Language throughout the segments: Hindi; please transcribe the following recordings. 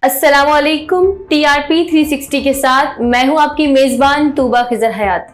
अस्सलामुअलैकुम। TRP 360 के साथ मैं हूं आपकी मेजबान तूबा खिजर हयात।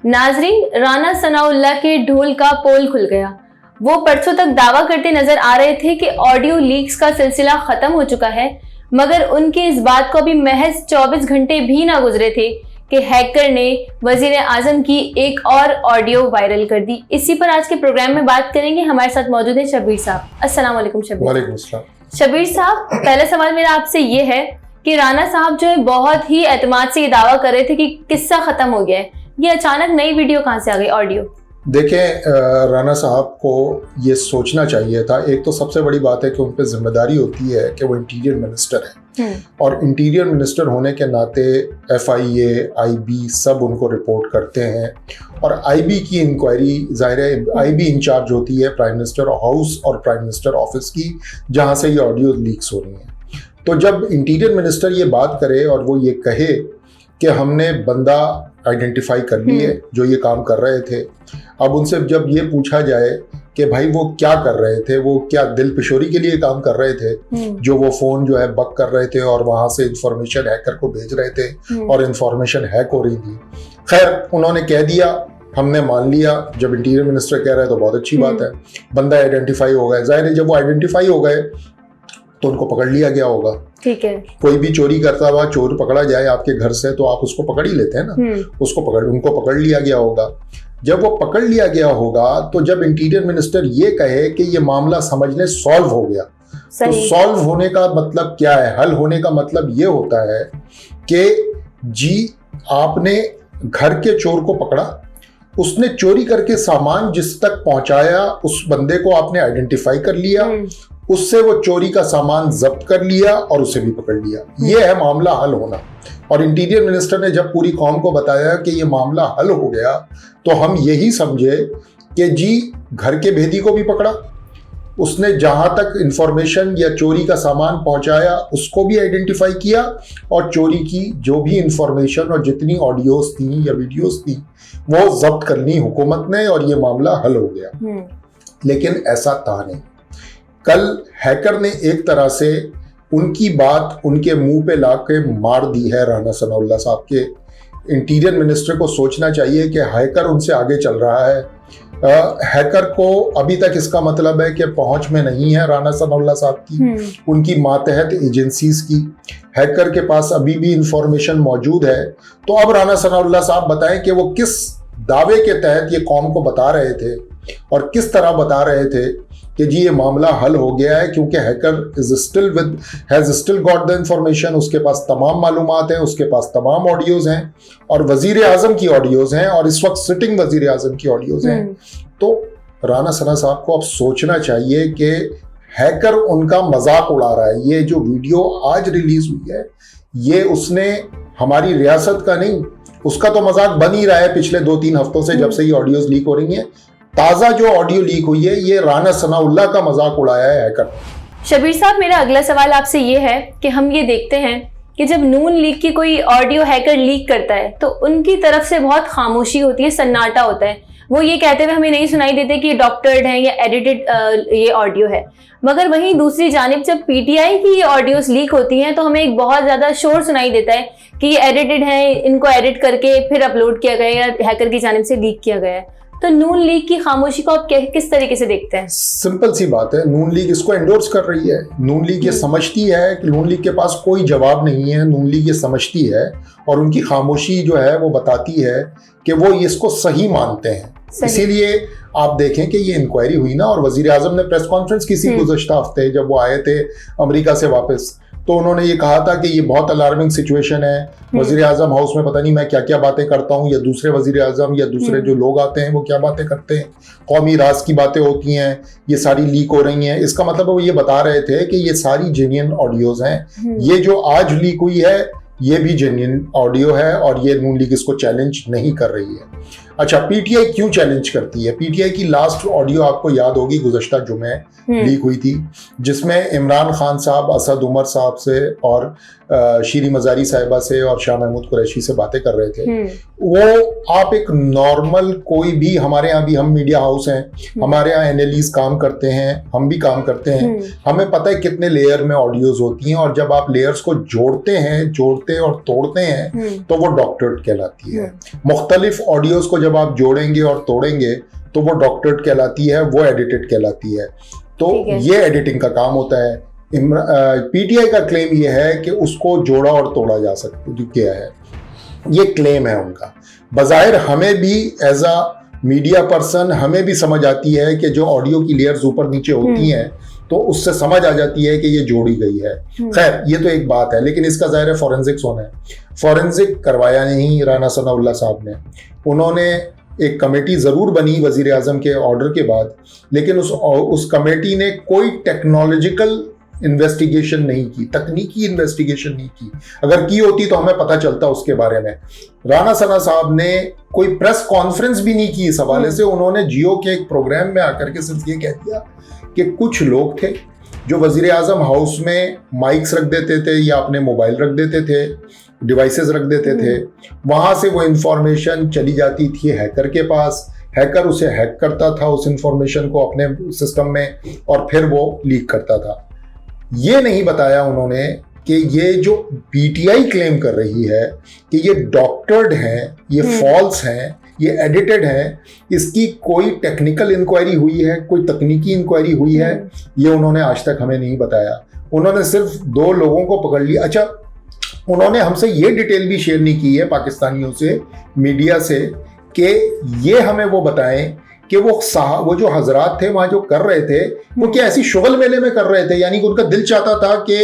नाजरीन, राना सनाउल्लाह के ढोल का पोल खुल गया। वो परसों तक दावा करते नजर आ रहे थे कि ऑडियो लीक्स का सिलसिला खत्म हो चुका है, मगर उनके इस बात को अभी महज 24 घंटे भी ना गुजरे थे कि हैकर ने वजीर आजम की एक और ऑडियो वायरल कर दी। इसी पर आज के प्रोग्राम में बात करेंगे। हमारे साथ मौजूद है शब्बीर साहब। अस्सलाम वालेकुम शब्बीर। वालेकुम अस्सलाम। शब्बीर साहब, पहला सवाल मेरा आपसे ये है कि राना साहब जो है बहुत ही एतमाद से ये दावा कर रहे थे कि किस्सा खत्म हो गया है, ये अचानक नई वीडियो कहाँ से आ गई ऑडियो? देखें, राना साहब को ये सोचना चाहिए था। एक तो सबसे बड़ी बात है कि उन पर जिम्मेदारी होती है कि वो इंटीरियर मिनिस्टर है और इंटीरियर मिनिस्टर होने के नाते FIA, IB सब उनको रिपोर्ट करते हैं और IB की इंक्वायरी ज़ाहिर है IB इंचार्ज होती है प्राइम मिनिस्टर हाउस और प्राइम मिनिस्टर ऑफिस की, जहाँ से ये ऑडियो लीक्स हो रही हैं। तो जब इंटीरियर मिनिस्टर ये बात करे और वो ये कहे कि हमने बंदा आइडेंटिफाई कर लिए जो ये काम कर रहे थे, अब उनसे जब ये पूछा जाए कि भाई वो क्या कर रहे थे, वो क्या दिल पिशोरी के लिए काम कर रहे थे, जो वो फोन जो है बक कर रहे थे और वहां से इंफॉर्मेशन हैकर को भेज रहे थे और इंफॉर्मेशन हैक हो रही थी। खैर, उन्होंने कह दिया, हमने मान लिया। जब इंटीरियर मिनिस्टर कह रहे हैं तो बहुत अच्छी बात है, बंदा आइडेंटिफाई हो गए। जाहिर है जब वो आइडेंटिफाई हो गए तो उनको पकड़ लिया गया होगा। ठीक है, कोई भी चोरी करता हुआ चोर पकड़ा जाए आपके घर से तो आप उसको पकड़ ही लेते हैं ना, उनको पकड़ लिया गया होगा। जब वो पकड़ लिया गया होगा तो जब इंटीरियर मिनिस्टर ये कहे कि ये मामला समझ ले सॉल्व हो गया, तो सॉल्व होने का मतलब क्या है? हल होने का मतलब ये होता है कि जी आपने घर के चोर को पकड़ा, उसने चोरी करके सामान जिस तक पहुंचाया उस बंदे को आपने आइडेंटिफाई कर लिया, उससे वो चोरी का सामान जब्त कर लिया और उसे भी पकड़ लिया। ये है मामला हल होना। और इंटीरियर मिनिस्टर ने जब पूरी कौम को बताया कि ये मामला हल हो गया तो हम यही समझे कि जी घर के भेदी को भी पकड़ा, उसने जहां तक इंफॉर्मेशन या चोरी का सामान पहुंचाया उसको भी आइडेंटिफाई किया और चोरी की जो भी इंफॉर्मेशन और जितनी ऑडियोज थी या वीडियोज थी वो जब्त कर ली हुकूमत ने और ये मामला हल हो गया। लेकिन ऐसा था नहीं। कल हैकर ने एक तरह से उनकी बात उनके मुंह पे लाके मार दी है राना सनाउल्लाह साहब के। इंटीरियर मिनिस्टर को सोचना चाहिए कि हैकर उनसे आगे चल रहा है। हैकर को अभी तक इसका मतलब है कि पहुंच में नहीं है राना सनाउल्लाह साहब की, उनकी मातहत एजेंसीज की। हैकर के पास अभी भी इंफॉर्मेशन मौजूद है। तो अब राना सनाउल्लाह साहब बताएं कि वो किस दावे के तहत ये कौम को बता रहे थे और किस तरह बता रहे थे कि जी ये मामला हल हो गया है, क्योंकि hacker has still got the information. उसके पास तमाम मालूमात हैं, उसके पास तमाम ऑडियोज हैं और वजीर आजम की ऑडियोज हैं और इस वक्त सिटिंग वजीर आजम की ऑडियोज हैं। तो राना सना साहब को अब सोचना चाहिए कि हैकर उनका मजाक उड़ा रहा है। ये जो वीडियो आज रिलीज हुई है ये उसने हमारी रियासत का नहीं, उसका तो मजाक बन ही रहा है पिछले 2-3 हफ्तों से जब से ये ऑडियोज लीक हो रही हैं। ताजा जो ऑडियो लीक हुई है ये राना सनाउल्लाह का मजाक उड़ाया है हैकर। शब्बीर साहब, मेरा अगला सवाल आपसे ये है कि हम ये देखते हैं कि जब नून लीग की कोई ऑडियो हैकर लीक करता है तो उनकी तरफ से बहुत खामोशी होती है, सन्नाटा होता है। वो ये कहते हुए हमें नहीं सुनाई देते कि डॉक्टर्ड है या एडिटेड ये ऑडियो है। मगर वहीं दूसरी जानिब जब PTI की ये ऑडियोज लीक होती हैं तो हमें एक बहुत ज्यादा शोर सुनाई देता है कि ये एडिटेड है, इनको एडिट करके फिर अपलोड किया गया या हैकर की जानिब से लीक किया गया है। तो नून लीग की खामोशी को आप किस तरीके से देखते हैं? सिंपल सी बात है, नून लीग इसको एंडोर्स कर रही है। नून लीग ये समझती है कि नून लीग के पास कोई जवाब नहीं है। नून लीग ये समझती है और उनकी खामोशी जो है वो बताती है कि वो इसको सही मानते हैं। इसीलिए आप देखें कि ये इंक्वायरी हुई ना और वजीर आजम ने प्रेस कॉन्फ्रेंस की सी गुज़श्ता हफ्ते जब वो आए थे अमेरिका से वापस, तो उन्होंने ये कहा था कि ये बहुत अलार्मिंग सिचुएशन है। वजीर आजम हाउस में पता नहीं मैं क्या क्या बातें करता हूँ या दूसरे वजीर आजम या दूसरे जो लोग आते हैं वो क्या बातें करते हैं, कौमी राज की बातें होती हैं, ये सारी लीक हो रही हैं। इसका मतलब वो ये बता रहे थे कि ये सारी जेन्युइन ऑडियोज हैं। ये जो आज लीक हुई है ये भी जेन्युइन ऑडियो है और ये नून लीग इसको चैलेंज नहीं कर रही है। अच्छा, पीटीआई क्यों चैलेंज करती है? पीटीआई की लास्ट ऑडियो आपको याद होगी, गुज़श्ता जुमे लीक हुई थी, जिसमें इमरान खान साहब असद उमर साहब से और शीरी मजारी साहिबा से और शाह महमूद कुरैशी से बातें कर रहे थे। वो आप एक नॉर्मल कोई भी, हमारे यहाँ भी हम मीडिया हाउस हैं, हमारे यहाँ एनालिस्ट काम करते हैं, हम भी काम करते हैं, हमें पता है कितने लेयर में ऑडियोज होती हैं, और जब आप लेयर्स को जोड़ते और तोड़ते हैं तो वो डॉक्टरेट कहलाती है। मुख्तलिफ ऑडियोज को जब आप जोड़ेंगे और तोड़ेंगे तो वो डॉक्टरेट कहलाती है, वो एडिटेड कहलाती है। तो ये एडिटिंग का काम होता है। पीटीआई का क्लेम ये है कि उसको जोड़ा और तोड़ा जा सकता है, ये क्लेम है उनका। बज़ाहिर हमें भी एज अ मीडिया पर्सन हमें भी समझ आती है कि जो ऑडियो की लेयर्स ऊपर नीचे होती हैं तो उससे समझ आ जाती है कि ये जोड़ी गई है। खैर, ये तो एक बात है, लेकिन इसका ज़ाहिर है फॉरेंसिक्स होना है। फॉरेंसिक करवाया नहीं राना सनाउल्लाह साहब ने। उन्होंने एक कमेटी ज़रूर बनी वज़ीर आज़म के ऑर्डर के बाद, लेकिन उस कमेटी ने कोई टेक्नोलॉजिकल इन्वेस्टिगेशन नहीं की, तकनीकी इन्वेस्टिगेशन नहीं की। अगर की होती तो हमें पता चलता उसके बारे में। राना सना साहब ने कोई प्रेस कॉन्फ्रेंस भी नहीं की इस हवाले से। उन्होंने जियो के एक प्रोग्राम में आकर के सिर्फ ये कह दिया कि कुछ लोग थे जो वज़ीर आज़म हाउस में माइक्स रख देते थे या अपने मोबाइल रख देते थे, डिवाइसेस रख देते थे, वहां से वो इंफॉर्मेशन चली जाती थी हैकर के पास, हैकर उसे हैक करता था उस इंफॉर्मेशन को अपने सिस्टम में, और फिर वो लीक करता था। ये नहीं बताया उन्होंने कि ये जो पीटीआई क्लेम कर रही है कि ये डॉक्टर्ड हैं, ये फॉल्स हैं, ये एडिटेड हैं, इसकी कोई टेक्निकल इंक्वायरी हुई है, कोई तकनीकी इंक्वायरी हुई है, ये उन्होंने आज तक हमें नहीं बताया। उन्होंने सिर्फ 2 लोगों को पकड़ लिया। अच्छा, उन्होंने हमसे ये डिटेल भी शेयर नहीं की है पाकिस्तानियों से, मीडिया से, कि ये हमें वो बताएं कि वो जो हजरात थे वहां जो कर रहे थे वो क्या ऐसी शुगल मेले में कर रहे थे, यानी कि उनका दिल चाहता था कि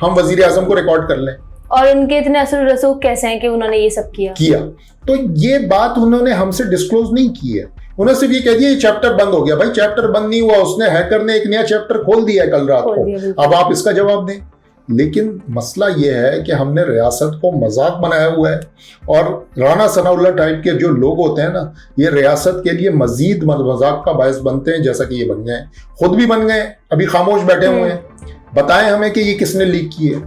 हम वजीर आजम को रिकॉर्ड कर लें, और उनके इतने असर रसूख कैसे हैं कि उन्होंने ये सब किया। तो ये बात उन्होंने हमसे डिस्क्लोज नहीं की है। उन्होंने सिर्फ ये कह दिया ये चैप्टर बंद हो गया। भाई, चैप्टर बंद नहीं हुआ, उसने हैकर ने एक नया चैप्टर खोल दिया है कल रात को। अब आप इसका जवाब दें। लेकिन मसला ये है कि हमने रियासत को मजाक बनाया हुआ है, और राना सनाउल्लाह टाइप के जो लोग होते हैं ना, ये रियासत के लिए मजीद मजाक का बायस बनते हैं, जैसा कि ये बन गए, खुद भी बन गए, अभी खामोश बैठे हुए हैं। बताएं हमें कि ये किसने लीक की है,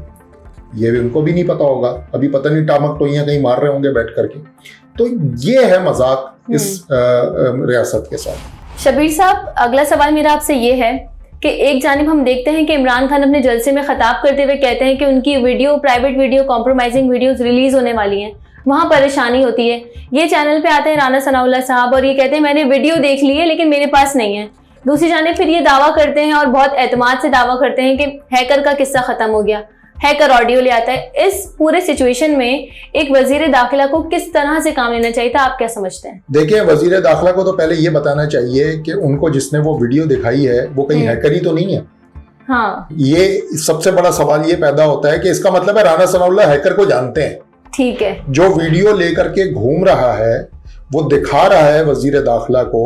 ये भी उनको भी नहीं पता होगा। अभी पता नहीं टामक टोइयां कहीं मार रहे होंगे बैठ करके। तो ये है मजाक इस रियासत के साथ। शबीर साहब, अगला सवाल मेरा आपसे ये है कि एक जानिब हम देखते हैं कि इमरान खान अपने जलसे में खिताब करते हुए कहते हैं कि उनकी video, private video, compromising videos release होने वाली हैं, वहाँ परेशानी होती है। ये चैनल पे आते हैं राना सनाउल्लाह साहब और ये कहते हैं मैंने वीडियो देख ली है लेकिन मेरे पास नहीं है। दूसरी जानिब फिर ये दावा करते हैं और बहुत एतमाद से दावा करते हैं कि हैकर का किस्सा खत्म हो गया, हैकर ऑडियो ले आता है। इस पूरे सिचुएशन में एक वजीर दाखिला को किस तरह से काम लेना चाहिए था, आप क्या समझते हैं? देखिए, वजीर दाखिला को तो पहले ये बताना चाहिए कि उनको जिसने वो वीडियो दिखाई है वो कहीं हैकर ही तो नहीं है। हाँ, ये सबसे बड़ा सवाल ये पैदा होता है कि इसका मतलब है राना सनाउल्लाह हैकर को जानते हैं। ठीक है, जो वीडियो लेकर के घूम रहा है, वो दिखा रहा है वजीर दाखिला को,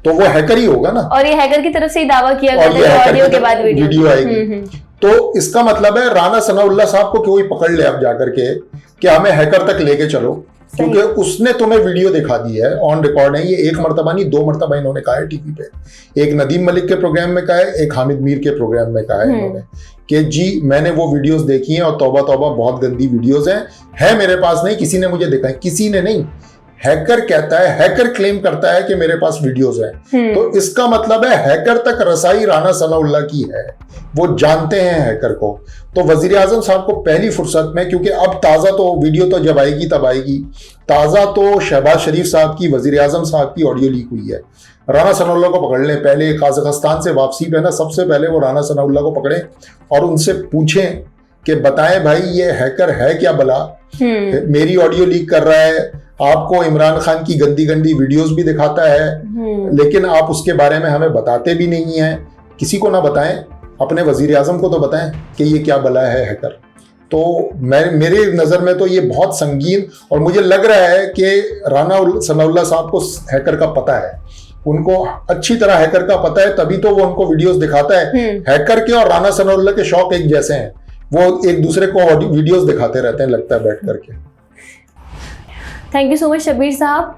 तो वो हैकर ही होगा ना। और ये हैकर की तरफ से ही दावा किया गया था ऑडियो के बाद वीडियो आएगी। तो इसका मतलब है राना सनाउल्लाह साहब को कोई पकड़ ले अब जाकर के कि हमें हैकर तक लेके चलो, क्योंकि उसने तुम्हें वीडियो दिखा दी है, ऑन रिकॉर्ड है। ये एक मरतबा नहीं, 2 मरतबा इन्होंने कहा है टीवी पे। एक नदीम मलिक के प्रोग्राम में कहा है, एक हामिद मीर के प्रोग्राम में कहा है इन्होंने कि जी मैंने वो वीडियोस देखी हैं और तौबा तौबा बहुत गंदी वीडियोस हैं, है मेरे पास नहीं, किसी ने मुझे दिखाई। किसी ने नहीं, हैकर कहता है, हैकर क्लेम करता है कि मेरे पास वीडियोस हैं। तो इसका मतलब है हैकर तक रसाई राना सनाउल्लाह की है, वो जानते हैं हैकर को। तो वजीर आजम साहब को पहली फुर्सत में, क्योंकि अब ताज़ा तो वीडियो तो जब आएगी तब आएगी, ताज़ा तो शहबाज शरीफ साहब की, वजीर आजम साहब की ऑडियो लीक हुई है। राना सनाउल्लाह को पकड़ लें पहले, काज़ाकिस्तान से वापसी पे ना सबसे पहले वो राना सनाउल्लाह को पकड़ें और उनसे पूछें कि बताएं भाई ये हैकर है क्या भला, मेरी ऑडियो लीक कर रहा है, आपको इमरान खान की गंदी गंदी वीडियोस भी दिखाता है, लेकिन आप उसके बारे में हमें बताते भी नहीं हैं। किसी को ना बताएं, अपने वजीर आजम को तो बताएं कि ये क्या भला है हैकर। तो मेरी नज़र में तो ये बहुत संगीन, और मुझे लग रहा है कि राना सनाउल्लाह साहब को हैकर का पता है, उनको अच्छी तरह हैकर का पता है, तभी तो वो उनको वीडियोस दिखाता है। हैकर के और राना सनाउल्लाह के शौक एक जैसे हैं, वो एक दूसरे को वीडियोस दिखाते रहते हैं, लगता है बैठ करके। Thank you so much Shabir sahab.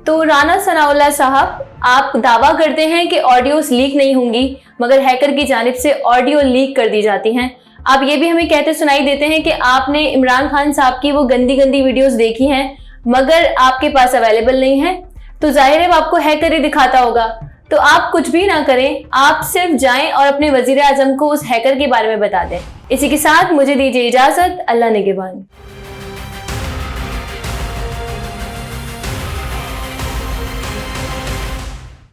तो राना सनाउल्लाह साहब, आप दावा करते हैं कि ऑडियोस लीक नहीं होंगी, मगर हैकर की जानिब से ऑडियो लीक कर दी जाती हैं। आप ये भी हमें कहते सुनाई देते हैं कि आपने इमरान खान साहब की वो गंदी गंदी वीडियोस देखी हैं, मगर आपके पास अवेलेबल नहीं है। तो जाहिर है आपको हैकर ही दिखाता होगा। तो आप कुछ भी ना करें, आप सिर्फ जाएं और अपने वजीर आजम को उस हैकर के बारे में बता दें। इसी के साथ मुझे दीजिए इजाजत। अल्लाह निगहबान।